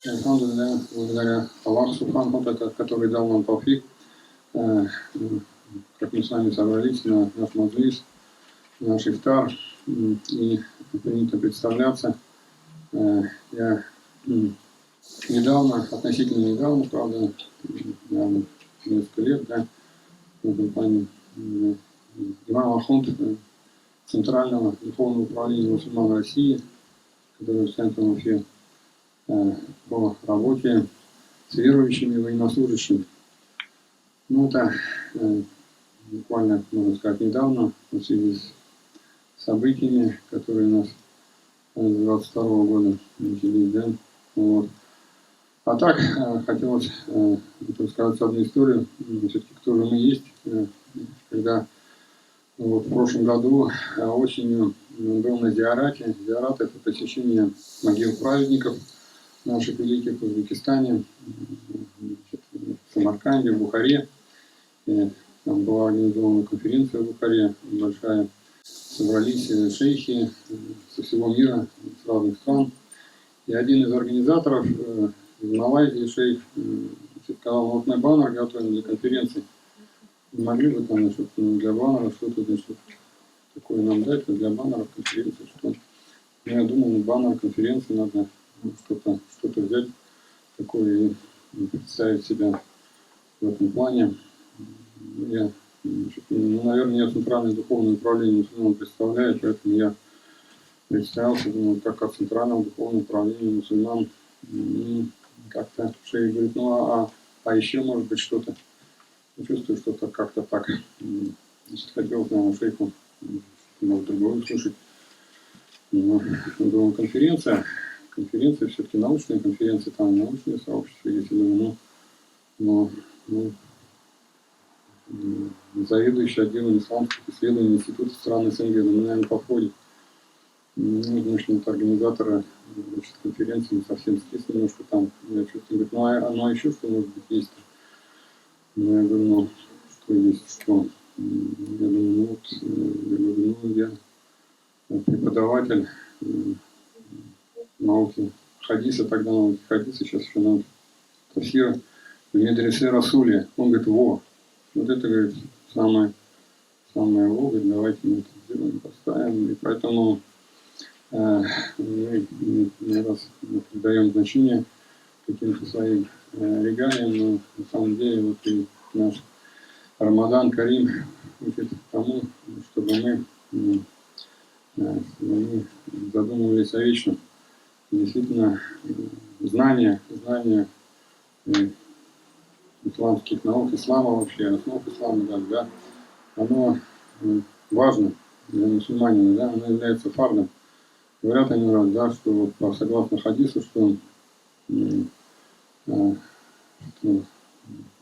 Алхамдулилля, благодаря Аллаху Субхану, который дал нам тауфик, как мы с вами собрались на наш маджлис, наш ифтар, и принято представляться. Я недавно, относительно недавно, правда, наверное, несколько лет, да, в этом плане, имам Ахунд Центрального духовного управления мусульман России, который в центре Уфе, по работе с верующими и военнослужащими. Ну, это буквально, можно сказать, недавно, в связи с событиями, которые у нас 22-го года начались, да. Вот. А так, хотелось рассказать одну историю, все-таки кто же мы есть, когда вот в прошлом году осенью был на зиарате. Зиарат — это посещение могил праведников наших великих в Узбекистане, в Самарканде, в Бухаре. И там была организована конференция в Бухаре большая. Собрались шейхи со всего мира, с разных стран. И один из организаторов из Малайзии, шейх, сказал: вот мы баннер готовим для конференции. Не могли бы там, значит, для баннера что-то, значит, такое нам дать, для баннера конференции, что? Я думал, баннер конференции надо что-то взять такое и представить себя в этом плане. Я, наверное, я Центральное духовное управление мусульман представляю, поэтому я представился, думаю, как от Центрального духовного управления мусульман. И как-то шейх говорит: ну а еще может быть что-то. Чувствую, что-то как-то так. Значит, хотелось, наверное, шейху, может, другое услышать. Но, думаю, конференция все-таки научная конференция, там научное сообщество, если думаю, но заведующий отделом исламских исследований Института стран СНГ, наверное, подходит. Значит, это организаторы, значит, конференции не совсем скис немножко там. Я чувствую, говорит, ну а еще что может быть есть? Ну, я говорю, ну, что есть, что? Я думаю, я преподаватель науки хадиса, тогда науки хадиса, сейчас еще науки тафсира в медресе Расули. Он говорит: во, вот это, говорит, самое во, говорит, давайте мы это сделаем, поставим. И поэтому мы не раз придаем значение каким-то своим регалиям, но на самом деле вот и наш Рамадан Карим учит тому, чтобы мы задумывались о вечном. Действительно, знание исламских наук, ислама вообще, основ ислама, да, оно важно для мусульманина, да, оно является фардом. Говорят они, да, что вот, согласно хадису, что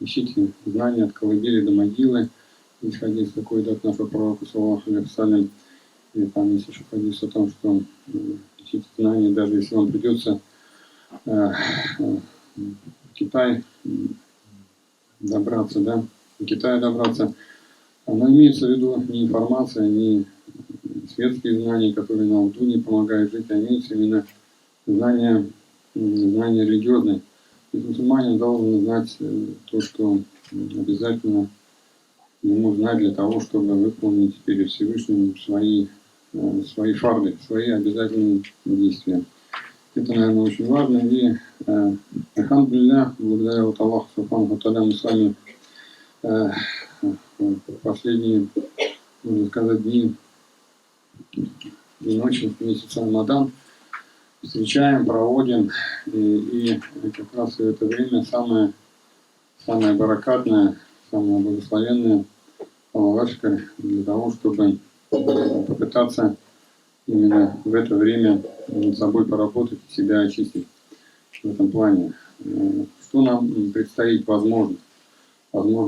ищите знания от колыбели до могилы. Есть хадис такой, да, от нашего пророка, саллаллаху алейхи ва саллям. И там есть еще хадис о том, что ищите знания, даже если вам придется в Китай добраться, да, в Китае добраться. Но имеется в виду не информация, не светские знания, которые на Урду не помогают жить, а имеется именно знания религиозные. То есть мусульманин должен знать то, что обязательно ему знать для того, чтобы выполнить перед Всевышним свои фарды, свои обязательные действия. Это, наверное, очень важно. И алхамдулилля, благодаря вот Аллаху Субхану ва Тааля, мы с вами последние, можно сказать, дни и ночи месяца Рамадан встречаем, проводим, и как раз в это время самое баракатное, самое благословенное Аллахашка для того, чтобы попытаться именно в это время над собой поработать, себя очистить в этом плане. Что нам предстоит, возможно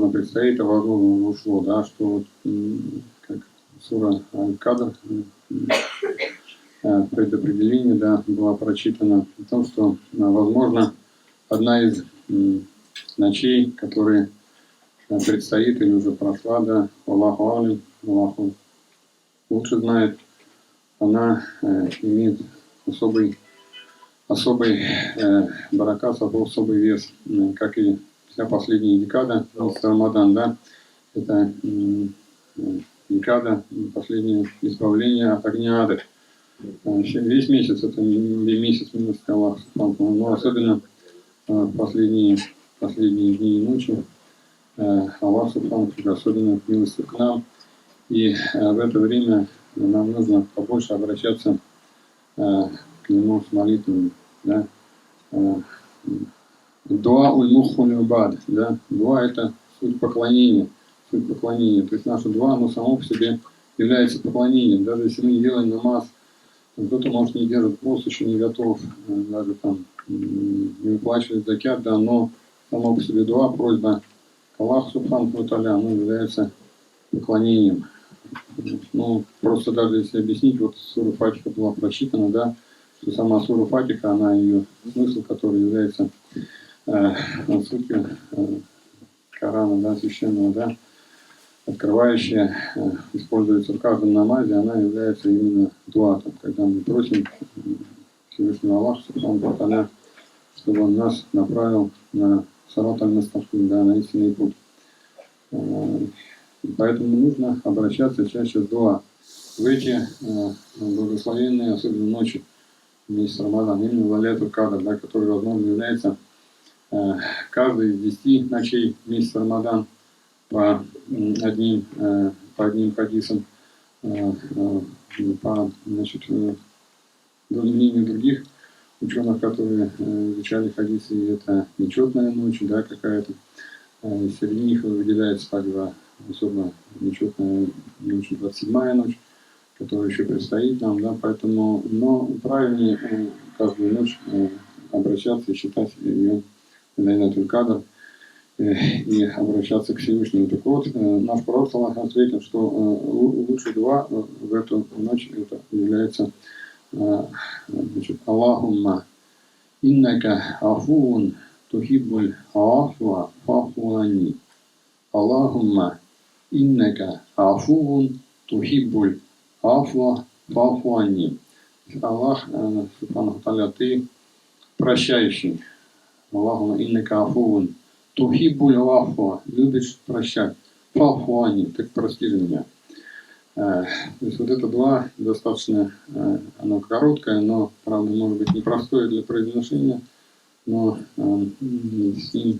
предстоит, а возможно уже ушло, да, что вот, как сура Аль-Кадр, предопределение, да, была прочитана о том, что, возможно, одна из ночей, которые предстоит или уже прошла, да, Аллаху алим, Аллаху лучше знает, она имеет особый баракат, особый вес, как и вся последняя декада, Рамадан, да, это декада, последнее избавление от огня ада. Весь месяц это месяц милости Аллаха, но особенно последние дни и ночи Аллах особенно милостив к нам, и в это время нам нужно побольше обращаться к Нему с молитвами, да. Дуа уль-муххуль убад, да, дуа это суть поклонения, то есть наше дуа, оно само по себе является поклонением, даже если мы не делаем намаз, кто-то, может, не держит пост, еще не готов, даже там не выплачивает закят, да, но само по себе дуа, просьба к Аллаху Субхану ва Тааля, оно является поклонением. Ну, просто даже если объяснить, вот сура Фатиха была прочитана, да, что сама сура Фатиха, она, ее смысл, который является сутью Корана, да, священного, да, открывающая, используется в каждом намазе, она является именно дуатом, когда мы просим Всевышнего Аллаха, чтобы Он нас направил на сират аль-мустаким, да, на истинный путь. И поэтому нужно обращаться чаще с дуа. В эти благословенные, особенно ночи, месяц Рамадан, именно Лайлятуль Кадр, да, который, возможно, является каждой из 10 ночей месяца Рамадан по одним хадисам, по, значит, мнению других ученых, которые изучали хадисы, и это нечетная ночь, да, какая-то. Среди них выделяется также особо нечетная ночь, 27-я ночь, которая еще предстоит нам, да, поэтому, но правильнее каждую ночь обращаться и считать ее Лайлятуль Кадр и обращаться к Всевышнему. Так вот, наш пророк ответил, что лучший дуа в эту ночь это является Аллахумма иннака афуун тухиббуль афуа фафуани. Аллахумма иннака афуун тухиббуль афуа фафуани. Аллах, Субхану Тааля, ты прощающий. Аллахумма иннака афуун тухиббуль афуа, любишь прощать. Фафуани, так прости же меня. То есть вот это дуа достаточно, оно короткое, но, правда, может быть непростое для произношения, но с ним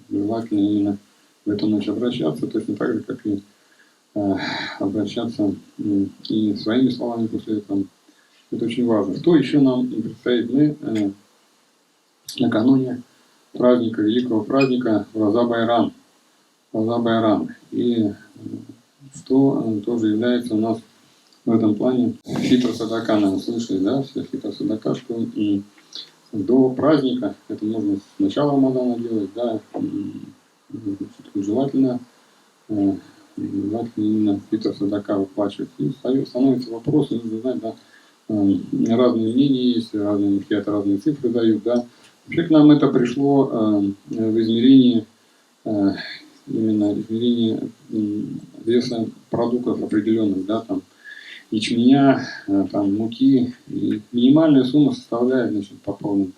желательно именно в эту ночь обращаться, точно так же, как и обращаться и своими словами после этого. Это очень важно. Что еще нам предстоит? Мы накануне праздника, великого праздника Роза Байрам. И что тоже является у нас в этом плане фитр садака, наверное, слышали, да, все фитр садака, что до праздника, это можно с начала Рамадана делать, да, желательно именно фитр садака выплачивать. И становится вопрос, нужно знать, да, разные мнения есть, разные цифры дают, да. Вообще к нам это пришло в измерении именно измерение веса продуктов определенных, да, там ячменя, там муки, и минимальная сумма составляет, значит, пополним,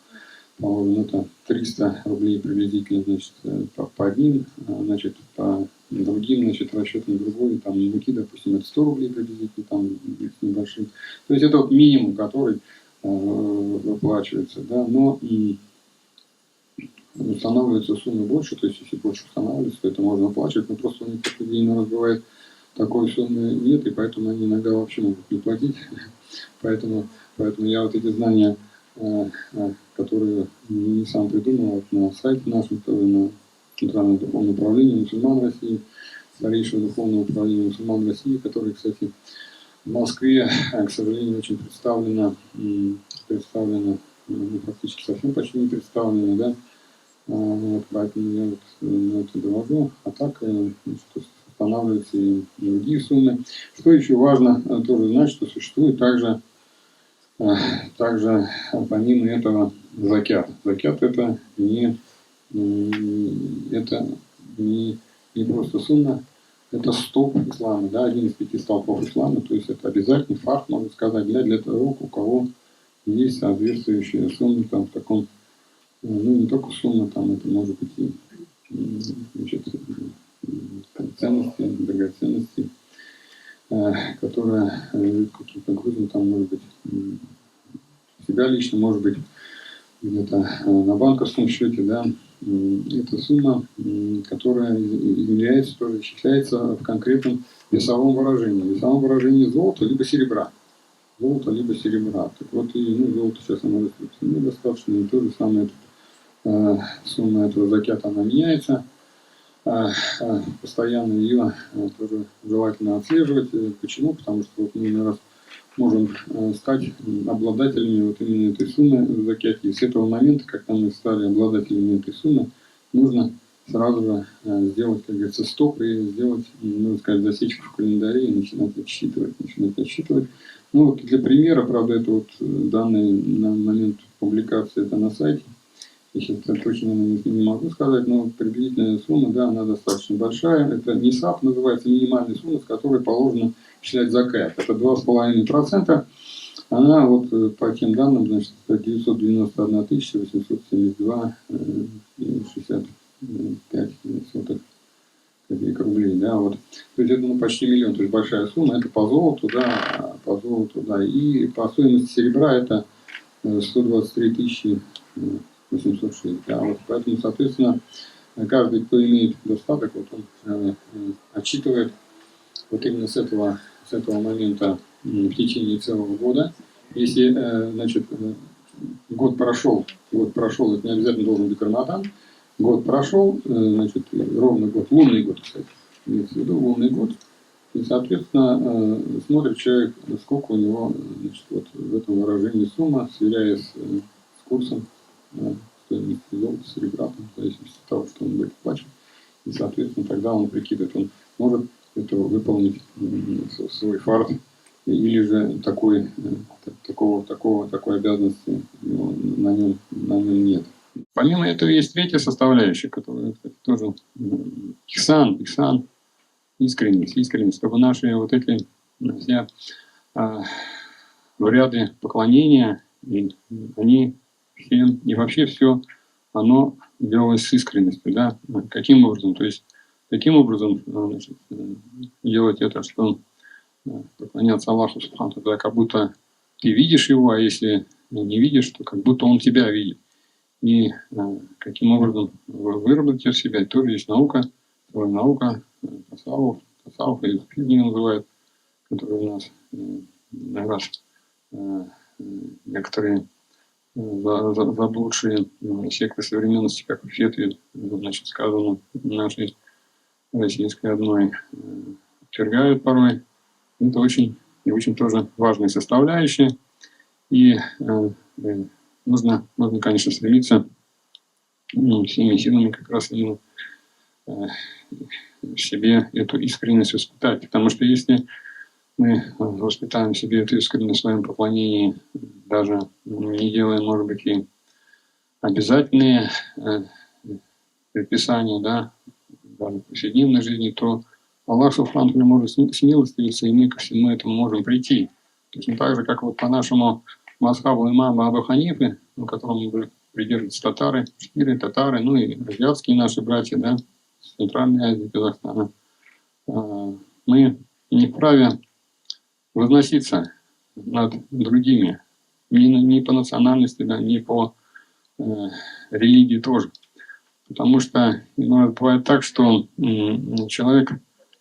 это 300 рублей приблизительно, значит, по одним, значит, по другим, значит, расчетом другой, там муки, допустим, это 100 рублей приблизительно, там с небольшим. То есть это вот минимум, который выплачивается, да, но устанавливается сумма больше, то есть если больше устанавливается, то это можно оплачивать, но просто у некоторых людей иногда бывает такой суммы нет, и поэтому они иногда вообще могут не платить. Поэтому я вот эти знания, которые не сам придумал, на сайте нашем, тоже на Центральном духовном управлении мусульман России, старейшего духовного управления мусульман России, который, кстати, в Москве, к сожалению, очень представлено, фактически совсем почти не представлено, да. Вот, поэтому я вот это довожу, а так устанавливаются и другие суммы. Что еще важно тоже знать, что существует также помимо этого закят. Закят это не просто сунна, это столб ислама, да, один из 5 столпов ислама, то есть это обязательный факт, можно сказать, для того, у кого есть соответствующая сумма там в таком, ну не только сумма, там это может быть и значит, ценности, драгоценности, которая каким-то грузом там может быть себя лично, может быть где-то на банковском счете, да, это сумма, которая измеряется, тоже исчисляется в конкретном весовом выражении. В весовом выражении золота либо серебра. Золото либо серебра. Так вот, и золото сейчас оно растет недостаточно, и то же самое сумма этого закята, она меняется. Постоянно ее тоже желательно отслеживать. Почему? Потому что вот мы раз можем стать обладателями вот именно этой суммы в закате. И с этого момента, когда мы стали обладателями этой суммы, нужно сразу же сделать, как говорится, стоп и сделать, можно сказать, засечку в календаре и начинать отсчитывать. Ну вот для примера, правда, это вот данные на момент публикации это на сайте. Я сейчас точно не могу сказать, но приблизительная сумма, да, она достаточно большая. Это НИСАП называется, минимальная сумма, с которой положено исчислять закат. Это 2,5%. Она вот по тем данным, значит, 991 872,65 рублей, да, вот. То есть это почти миллион, то есть большая сумма. Это по золоту, да, И по стоимости серебра это 123 806, да, вот. Поэтому, соответственно, каждый, кто имеет достаток, вот он отчитывает вот именно с этого момента в течение целого года. Если, значит, год прошел, это не обязательно должен быть Рамадан, год прошел, значит, ровно год, лунный год, кстати, имеется в виду лунный год, и, соответственно, смотрит человек, сколько у него, значит, вот в этом выражении сумма, сверяясь с курсом стоимости золота, серебра, в зависимости от того, что он будет платить. И, соответственно, тогда он прикидывает, он может это выполнить свой фарт, или же такой обязанности на нем нет. Помимо этого есть третья составляющая, которая, кстати, тоже ихсан, искренность, чтобы наши вот эти все ряды поклонения, они все, и вообще все, оно делалось с искренностью, да, каким образом, то есть таким образом, значит, делать это, что поклоняться Аллаху Субхану, тогда как будто ты видишь его, а если не видишь, то как будто он тебя видит. И каким образом выработать себя, тоже есть наука, тасауф или суфизм называют, который у нас некоторые заблудшие секты современности, как в Фетве, значит, сказано нашей российской одной, отвергают порой. Это очень тоже важная составляющая. И нужно, конечно, стремиться всеми силами как раз именно в себе эту искренность воспитать. Потому что если мы воспитаем в себе эту искренность в своем поклонении, даже не делая, может быть, и обязательные предписания, да, даже в повседневной жизни, то Аллах Субхану может смилостивиться, и мы ко всему этому можем прийти. Точно так же, как вот по нашему мазхабу имама Абу Ханифы, которому придерживаются татары, шкиры, татары, ну и азиатские наши братья, да, с Центральной Азии, Казахстана, мы не вправе возноситься над другими, ни по национальности, да, ни по религии тоже. Потому что бывает так, что человек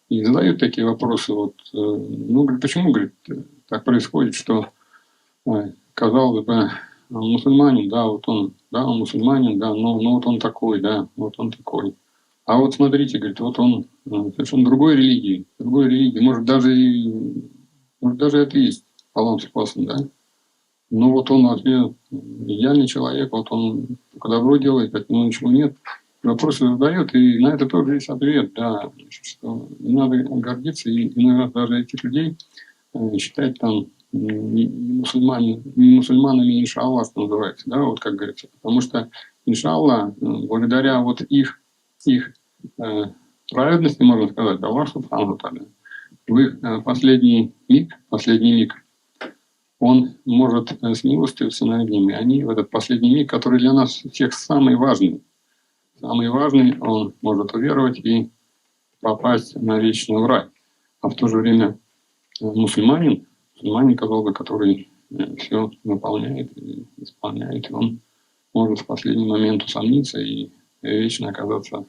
и задает такие вопросы, вот, говорит, почему, говорит, так происходит, что, казалось бы, мусульманин, да, вот он мусульманин, да, но вот он такой, да, вот он такой. А вот смотрите, говорит, вот он совершенно другой религии, может даже атеист, Аллах спасен, да. Но вот он вообще идеальный человек, вот он только добро делает, от него ничего нет. Вопросы задает, и на это тоже есть ответ, да, что не надо гордиться, и иногда даже этих людей считать там не мусульманами, иншаллах, что называется, да, вот как говорится. Потому что, иншаллах, благодаря вот их праведности, можно сказать, Аллах Субхану ва Тааля, в их последний миг Он может смилостивиться над ними. Они в этот последний миг, который для нас всех самый важный, он может уверовать и попасть на вечный рай. А в то же время мусульманин, казалось бы, который все выполняет и исполняет, он может в последний момент усомниться и вечно оказаться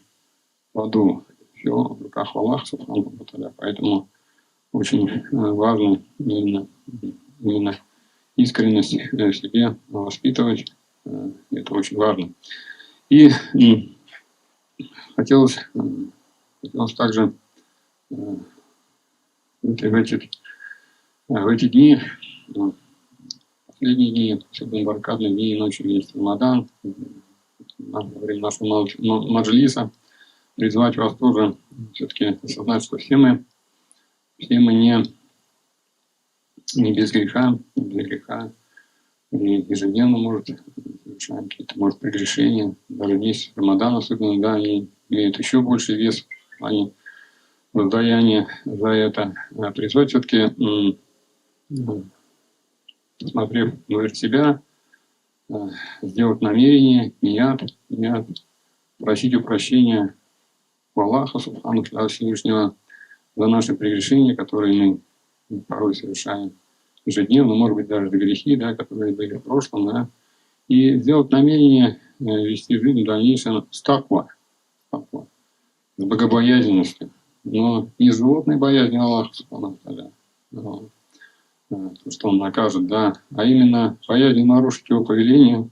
в аду. Все в руках Аллаха, субхану ва тааля. Поэтому очень важно именно искренность в себе воспитывать. Это очень важно. И хотелось также в эти дни, последние дни, особенно баракатные дни и ночи, есть Рамадан, во время нашего маджлиса, призвать вас тоже все-таки осознать, что все мы не без греха, и ежедневно, совершаем какие-то, прегрешения. Даже месяц Рамадан особенно, да, они имеют еще больше вес в плане воздаяния за это. Призвать все-таки, посмотрев внутрь себя, сделать намерение, ният, просить у прощения у Аллаха, субхану Всевышнего, за наши прегрешения, которые мы порой совершаем ежедневно, может быть, даже за грехи, да, которые были в прошлом, да, и сделать намерение вести жизнь в дальнейшем с таква, с богобоязненностью, но не с животной боязнью Аллаха, субхану тааля, что Он накажет, да, а именно боязнью нарушить Его повеление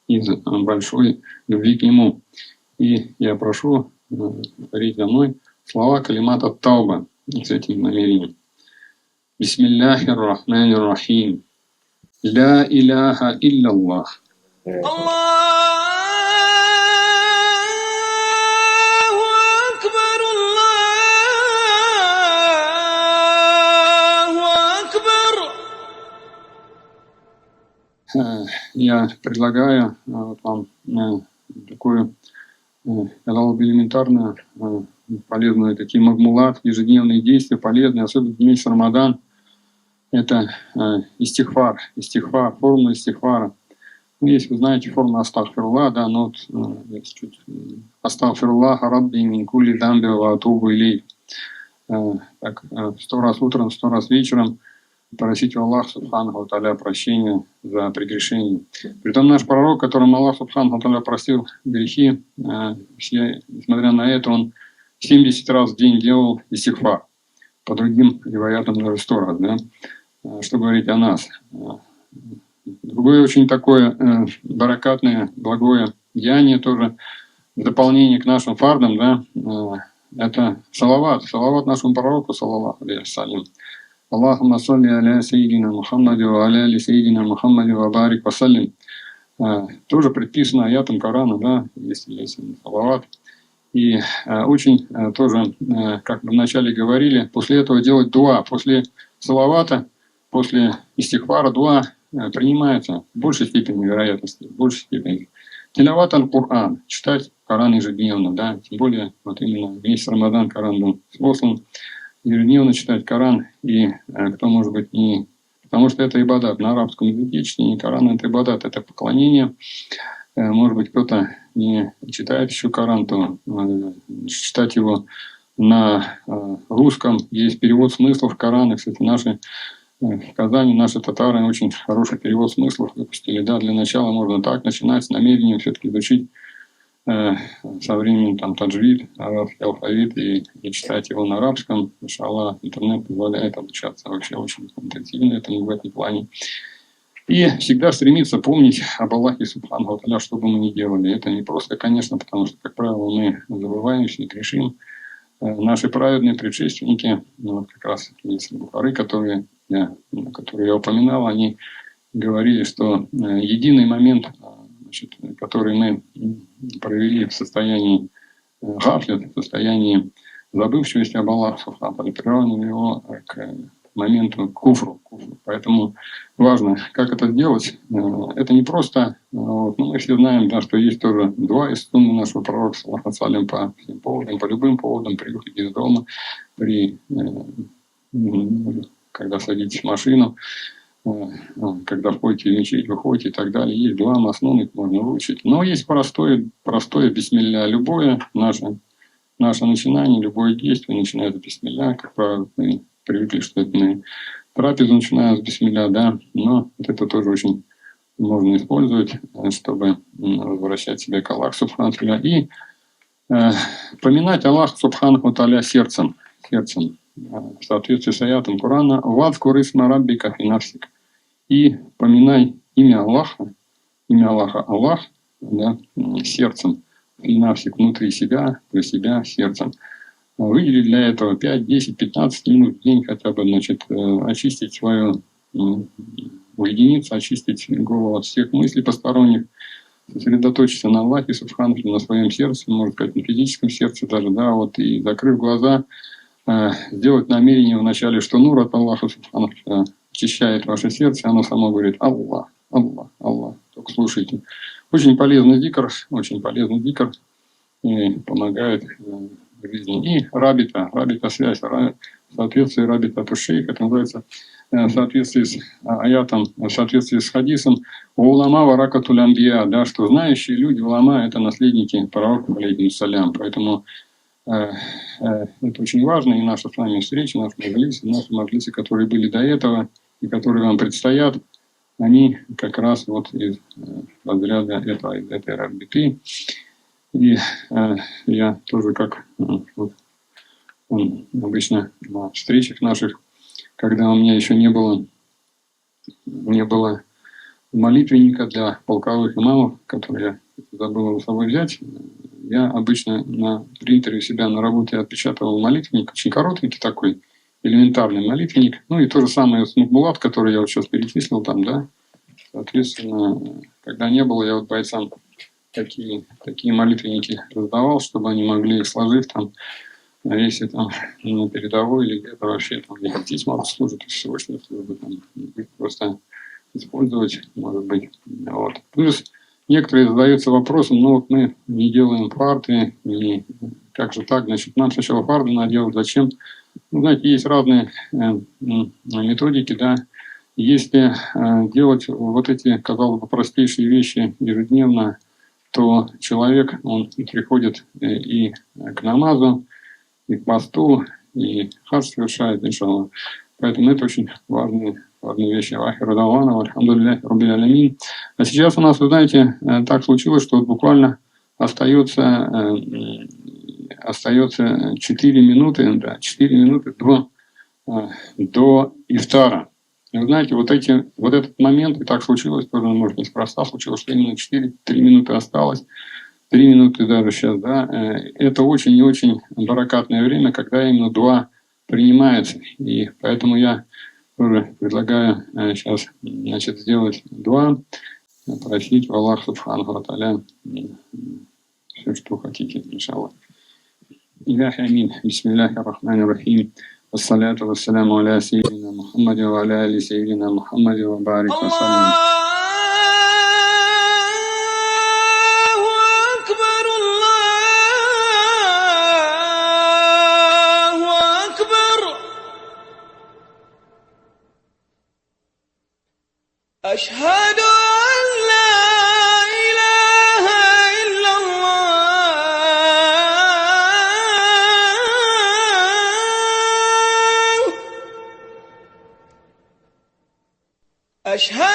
из большой любви к Нему. И я прошу повторить за мной слова калимат ат-тауба с этим намерением. Бисмиллахир рахманир рахим. Ля иляха илляллах. Я предлагаю вам такую элементарную, полезную, такие магмулат, ежедневные действия, полезные, особенно в месяц Рамадан. Это истихфар, формула истихфара. Есть, вы знаете, формула астагфируллах, да, но есть чуть астагфируллах рабби мин кулли дамби ва атубу илей. Так, 100 раз утром, 100 раз вечером просить у Аллаха субхану ва тааля прощения за прегрешения. Притом наш пророк, которому Аллах субхану ва тааля простил грехи, несмотря на это, он 70 раз в день делал истихфар. По другим риваятам даже 100 раз, да? Что говорить о нас. Другое очень такое баракатное, благое деяние тоже, в дополнение к нашим фардам, да, это салават нашему пророку, саллаллаху алейхи вассалям. Аллахумма салли аля сайидина Мухаммаду ва аля али сайидина Мухаммаду ва барик вассалим. Тоже предписано аятом Корана, да, если салават. И очень тоже, как мы вначале говорили, после этого делать дуа. После салавата, после истихфара дуа принимается в большей степени вероятности, в большей степени. Тилават аль-Кур'ан, читать Коран ежедневно, да, тем более вот именно месяц Рамадан Коран был послан. Ежедневно читать Коран, и кто, может быть, не... Потому что это ибадат. На арабском языке чтение Корана – это ибадат, это поклонение. Может быть, кто-то не читает еще Коран, то читать его на русском. Есть перевод смыслов Корана. Кстати, наши в Казани, наши татары очень хороший перевод смыслов выпустили. Да, для начала можно так начинать с намерением все-таки изучить со временем там таджвид, арабский алфавит и читать его на арабском. Иншаллах, интернет позволяет обучаться вообще очень интенсивно этому в этом плане. И всегда стремиться помнить об Аллахе субхану ва тааля, что бы мы ни делали. Это не просто, конечно, потому что, как правило, мы забываемся и грешим. Наши праведные предшественники, вот как раз есть Бухары, которые я упоминал, они говорили, что единый момент, значит, который мы провели в состоянии гафлет, в состоянии забывчивости об Аллахе субхану ва тааля, приравнивали его к моменту куфру. Поэтому важно, как это сделать. Это не просто... Вот, мы все знаем, да, что есть тоже два из сунны нашего пророка, саллаллаху алейхи ва саллям, по всем поводам, по любым поводам, при выходе из дома, когда садитесь в машину. когда входите в мечеть, выходите и так далее. Есть дуа маснун, их можно выучить. Но есть простое бисмилля. Любое наше начинание, любое действие начинает с бисмилля. Как правило, мы привыкли, что это мы трапезу начинаем с бисмилля, да. Но вот это тоже очень можно использовать, чтобы возвращать себя к Аллаху Субхану ва Тааля. И поминать Аллаха Субхану ва Тааля сердцем. В соответствии с аятом Корана «Вадкур исма раббика фи нафсик». И поминай имя Аллаха, Аллах, да, сердцем, фи нафсик, внутри себя, для себя, сердцем. Выделить для этого 5, 10, 15 минут в день хотя бы, значит, очистить свою, уединиться, очистить голову от всех мыслей посторонних, сосредоточиться на Аллахе Субхану, на своем сердце, может сказать, на физическом сердце даже, да, вот, и закрыв глаза, сделать намерение вначале, что нур от Аллаха Субхану очищает ваше сердце, оно само говорит Аллах, Аллах, Аллах. Только слушайте. Очень полезный зикр, и помогает в жизни. И рабита связь, в соответствии рабита тушейх, это называется в соответствии с аятом, в соответствии с хадисом улама варакатуль амбия, да, что знающие люди, улама, это наследники пророков, алейхиссалям. Поэтому это очень важно, и наши с вами встречи, наши маджлисы, которые были до этого и которые вам предстоят, они как раз вот из разряда этой рабиты. И я тоже как вот, обычно на встречах наших, когда у меня еще не было молитвенника для полковых имамов, который я забыл с собой взять, я обычно на принтере у себя на работе отпечатывал молитвенник, очень коротенький такой, элементарный молитвенник. Ну и то же самое с Мукбулат, который я вот сейчас перечислил там, да. Соответственно, когда не было, я вот бойцам такие молитвенники раздавал, чтобы они могли их сложить там, если там на передовой или где-то вообще там не здесь мало служат, из срочной службы, там, их просто использовать, может быть. Вот. Плюс некоторые задаются вопросом, ну вот мы не делаем фарды, и как же так, значит, нам сначала фарды надо делать, зачем? Ну, знаете, есть разные методики, да. Если делать вот эти, казалось бы, простейшие вещи ежедневно, то человек, он приходит и к намазу, и к посту, и хадж совершает, иншаллах. Поэтому это очень важные вещи. Ахиру давана, альхамдулиллахи раббил алямин. А сейчас у нас, вы знаете, так случилось, что вот буквально остается 4 минуты, да, 4 минуты до ифтара. И вы знаете, вот этот момент, и так случилось, тоже, может, неспроста случилось, что именно 3 минуты осталось, 3 минуты даже сейчас, да, это очень и очень баракатное время, когда именно дуа принимается. И поэтому я тоже предлагаю сейчас, значит, сделать дуа, просить у Аллаха Субхану ва Тааля все, что хотите, иншаллах. Иляхи амин. Бисмиллахи рахмани рахим. والصلاة والسلام على سيدنا محمد وعلى آل سيدنا محمد وبارك وسلم. الله أكبر الله أكبر أشهد أن لا إله إلا الله أشهد